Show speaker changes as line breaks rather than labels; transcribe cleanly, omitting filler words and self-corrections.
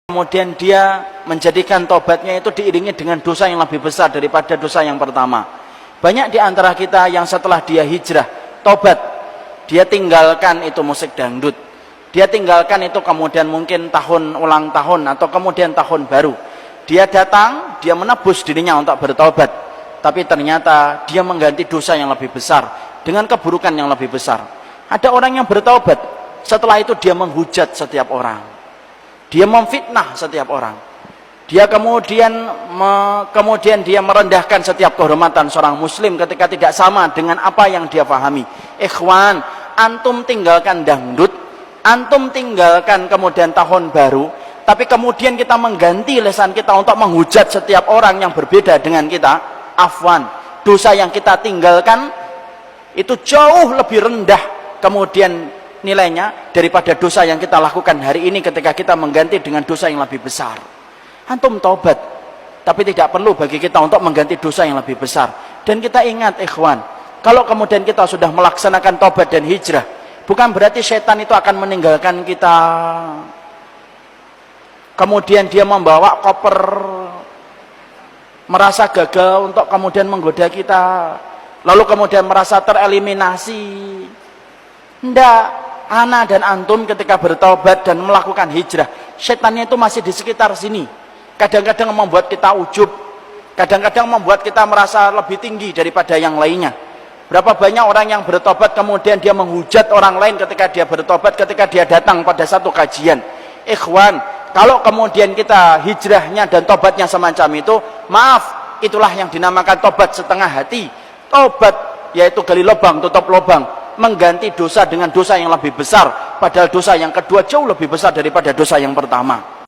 kemudian dia menjadikan tobatnya itu diiringi dengan dosa yang lebih besar daripada dosa yang pertama. Banyak di antara kita yang setelah dia hijrah, tobat, dia tinggalkan itu musik dangdut, dia tinggalkan itu kemudian mungkin tahun ulang tahun atau kemudian tahun baru. Dia datang, dia menebus dirinya untuk bertobat, tapi ternyata dia mengganti dosa yang lebih besar dengan keburukan yang lebih besar. Ada orang yang bertobat, setelah itu dia menghujat setiap orang, dia memfitnah setiap orang, dia kemudian dia merendahkan setiap kehormatan seorang muslim ketika tidak sama dengan apa yang dia pahami. Ikhwan, antum tinggalkan dangdut, antum tinggalkan kemudian tahun baru, tapi kemudian kita mengganti lisan kita untuk menghujat setiap orang yang berbeda dengan kita. Afwan, dosa yang kita tinggalkan itu jauh lebih rendah kemudian nilainya daripada dosa yang kita lakukan hari ini ketika kita mengganti dengan dosa yang lebih besar. Antum taubat, tapi tidak perlu bagi kita untuk mengganti dosa yang lebih besar. Dan kita ingat ikhwan, kalau kemudian kita sudah melaksanakan taubat dan hijrah, bukan berarti setan itu akan meninggalkan kita, kemudian dia membawa koper, merasa gagal untuk kemudian menggoda kita, lalu kemudian merasa tereliminasi. Tidak, ana dan antum ketika bertaubat dan melakukan hijrah, setannya itu masih di sekitar sini. Kadang-kadang membuat kita ujub, kadang-kadang membuat kita merasa lebih tinggi daripada yang lainnya. Berapa banyak orang yang bertobat kemudian dia menghujat orang lain ketika dia bertobat, ketika dia datang pada satu kajian. Ikhwan, kalau kemudian kita hijrahnya dan tobatnya semacam itu, maaf, itulah yang dinamakan tobat setengah hati. Tobat yaitu gali lubang tutup lubang, mengganti dosa dengan dosa yang lebih besar, padahal dosa yang kedua jauh lebih besar daripada dosa yang pertama.